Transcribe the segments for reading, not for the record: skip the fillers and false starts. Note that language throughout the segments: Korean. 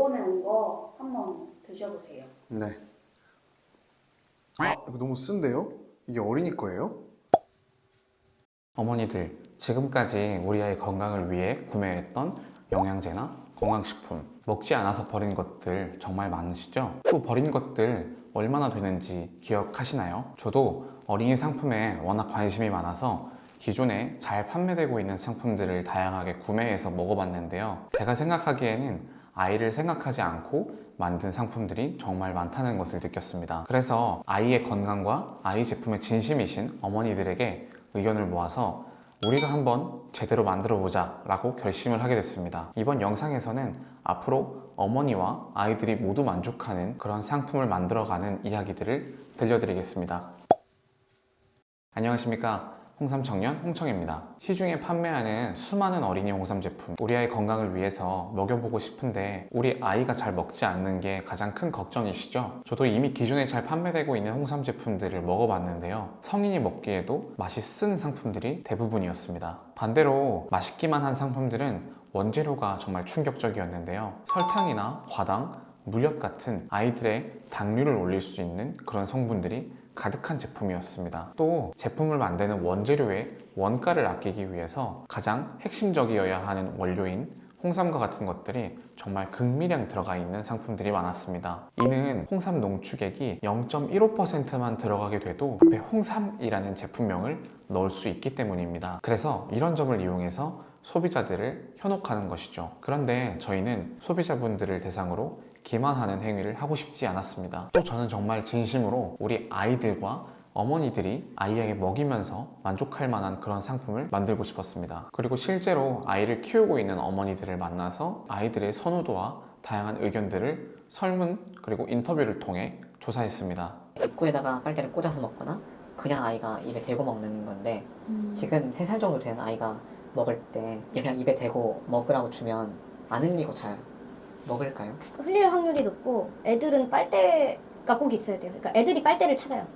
요번에 온 거 한번 드셔보세요. 네. 이거 너무 쓴데요? 이게 어린이 거예요? 어머니들, 지금까지 우리 아이 건강을 위해 구매했던 영양제나 건강식품, 먹지 않아서 버린 것들 정말 많으시죠? 또 버린 것들 얼마나 되는지 기억하시나요? 저도 어린이 상품에 워낙 관심이 많아서 기존에 잘 판매되고 있는 상품들을 다양하게 구매해서 먹어봤는데요. 제가 생각하기에는 아이를 생각하지 않고 만든 상품들이 정말 많다는 것을 느꼈습니다. 그래서 아이의 건강과 아이 제품에 진심이신 어머니들에게 의견을 모아서 우리가 한번 제대로 만들어 보자 라고 결심을 하게 됐습니다. 이번 영상에서는 앞으로 어머니와 아이들이 모두 만족하는 그런 상품을 만들어가는 이야기들을 들려드리겠습니다. 안녕하십니까, 홍삼청년 홍청입니다. 시중에 판매하는 수많은 어린이 홍삼 제품, 우리 아이 건강을 위해서 먹여보고 싶은데 우리 아이가 잘 먹지 않는 게 가장 큰 걱정이시죠? 저도 이미 기존에 잘 판매되고 있는 홍삼 제품들을 먹어봤는데요, 성인이 먹기에도 맛이 쓴 상품들이 대부분이었습니다. 반대로 맛있기만 한 상품들은 원재료가 정말 충격적이었는데요, 설탕이나 과당, 물엿 같은 아이들의 당류를 올릴 수 있는 그런 성분들이 가득한 제품이었습니다. 또 제품을 만드는 원재료의 원가를 아끼기 위해서 가장 핵심적이어야 하는 원료인 홍삼과 같은 것들이 정말 극미량 들어가 있는 상품들이 많았습니다. 이는 홍삼 농축액이 0.15%만 들어가게 돼도 앞에 홍삼이라는 제품명을 넣을 수 있기 때문입니다. 그래서 이런 점을 이용해서 소비자들을 현혹하는 것이죠. 그런데 저희는 소비자분들을 대상으로 기만하는 행위를 하고 싶지 않았습니다. 또 저는 정말 진심으로 우리 아이들과 어머니들이 아이에게 먹이면서 만족할 만한 그런 상품을 만들고 싶었습니다. 그리고 실제로 아이를 키우고 있는 어머니들을 만나서 아이들의 선호도와 다양한 의견들을 설문 그리고 인터뷰를 통해 조사했습니다. 입구에다가 빨대를 꽂아서 먹거나 그냥 아이가 입에 대고 먹는 건데 지금 3살 정도 된 아이가 먹을 때 그냥 입에 대고 먹으라고 주면 안 흘리고 잘 먹을까요? 흘릴 확률이 높고 애들은 빨대가 꼭 있어야 돼요. 그러니까 애들이 빨대를 찾아요.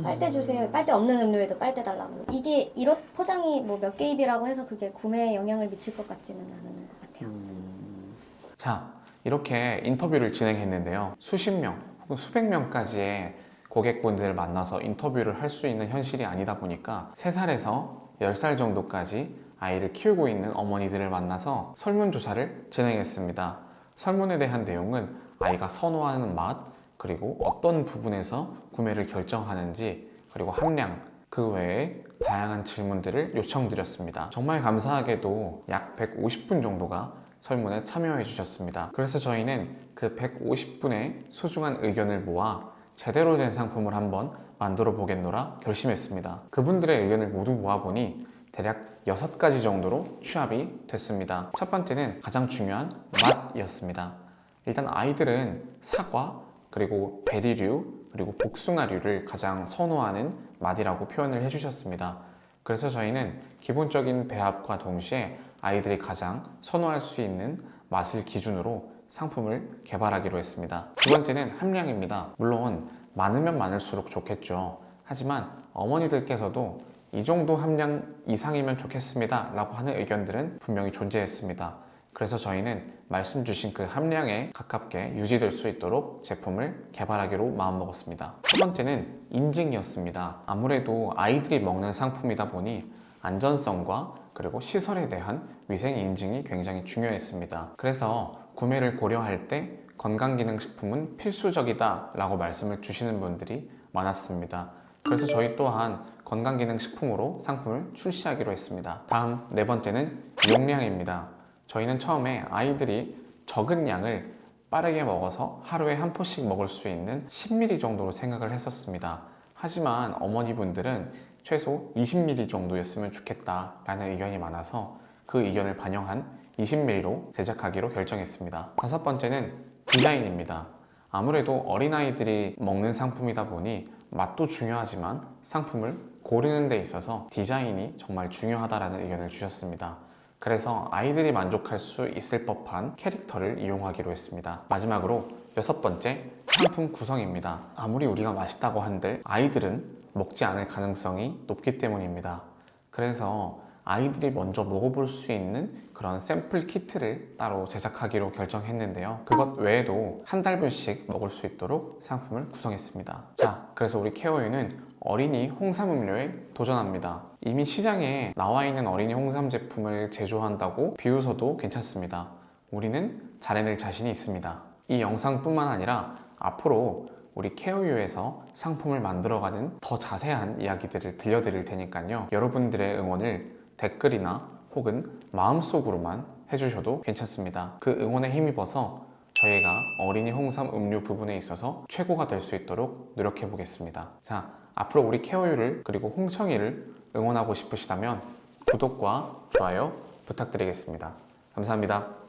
빨대 주세요. 빨대 없는 음료에도 빨대 달라고. 이게 이런 포장이 뭐 몇 개 입이라고 해서 그게 구매에 영향을 미칠 것 같지는 않은 것 같아요. 자, 이렇게 인터뷰를 진행했는데요, 수십 명 혹은 수백 명까지의 고객분들을 만나서 인터뷰를 할 수 있는 현실이 아니다 보니까 3살에서 10살 정도까지 아이를 키우고 있는 어머니들을 만나서 설문조사를 진행했습니다. 설문에 대한 내용은 아이가 선호하는 맛, 그리고 어떤 부분에서 구매를 결정하는지, 그리고 함량, 그 외에 다양한 질문들을 요청드렸습니다. 정말 감사하게도 약 150분 정도가 설문에 참여해 주셨습니다. 그래서 저희는 그 150분의 소중한 의견을 모아 제대로 된 상품을 한번 만들어 보겠노라 결심했습니다. 그분들의 의견을 모두 모아보니 대략 6가지 정도로 취합이 됐습니다. 첫 번째는 가장 중요한 맛이었습니다. 일단 아이들은 사과, 그리고 베리류, 그리고 복숭아류를 가장 선호하는 맛이라고 표현을 해주셨습니다. 그래서 저희는 기본적인 배합과 동시에 아이들이 가장 선호할 수 있는 맛을 기준으로 상품을 개발하기로 했습니다. 두 번째는 함량입니다. 물론 많으면 많을수록 좋겠죠. 하지만 어머니들께서도 이 정도 함량 이상이면 좋겠습니다 라고 하는 의견들은 분명히 존재했습니다. 그래서 저희는 말씀 주신 그 함량에 가깝게 유지될 수 있도록 제품을 개발하기로 마음먹었습니다. 첫 번째는 인증이었습니다. 아무래도 아이들이 먹는 상품이다 보니 안전성과 그리고 시설에 대한 위생 인증이 굉장히 중요했습니다. 그래서 구매를 고려할 때 건강기능식품은 필수적이다 라고 말씀을 주시는 분들이 많았습니다. 그래서 저희 또한 건강기능식품으로 상품을 출시하기로 했습니다. 다음 4번째는 용량입니다. 저희는 처음에 아이들이 적은 양을 빠르게 먹어서 하루에 한 포씩 먹을 수 있는 10ml 정도로 생각을 했었습니다. 하지만 어머니분들은 최소 20ml 정도였으면 좋겠다라는 의견이 많아서 그 의견을 반영한 20ml로 제작하기로 결정했습니다. 5번째는 디자인입니다. 아무래도 어린아이들이 먹는 상품이다 보니 맛도 중요하지만 상품을 고르는 데 있어서 디자인이 정말 중요하다라는 의견을 주셨습니다. 그래서 아이들이 만족할 수 있을 법한 캐릭터를 이용하기로 했습니다. 마지막으로 6번째, 상품 구성입니다. 아무리 우리가 맛있다고 한들 아이들은 먹지 않을 가능성이 높기 때문입니다. 그래서 아이들이 먼저 먹어볼 수 있는 그런 샘플 키트를 따로 제작하기로 결정했는데요. 그것 외에도 한 달분씩 먹을 수 있도록 상품을 구성했습니다. 자, 그래서 우리 케어유는 어린이 홍삼 음료에 도전합니다. 이미 시장에 나와 있는 어린이 홍삼 제품을 제조한다고 비웃어도 괜찮습니다. 우리는 잘해낼 자신이 있습니다. 이 영상뿐만 아니라 앞으로 우리 케어유에서 상품을 만들어가는 더 자세한 이야기들을 들려드릴 테니까요. 여러분들의 응원을 댓글이나 혹은 마음속으로만 해주셔도 괜찮습니다. 그 응원에 힘입어서 저희가 어린이 홍삼 음료 부분에 있어서 최고가 될 수 있도록 노력해 보겠습니다. 자, 앞으로 우리 케어유를 그리고 홍청이를 응원하고 싶으시다면 구독과 좋아요 부탁드리겠습니다. 감사합니다.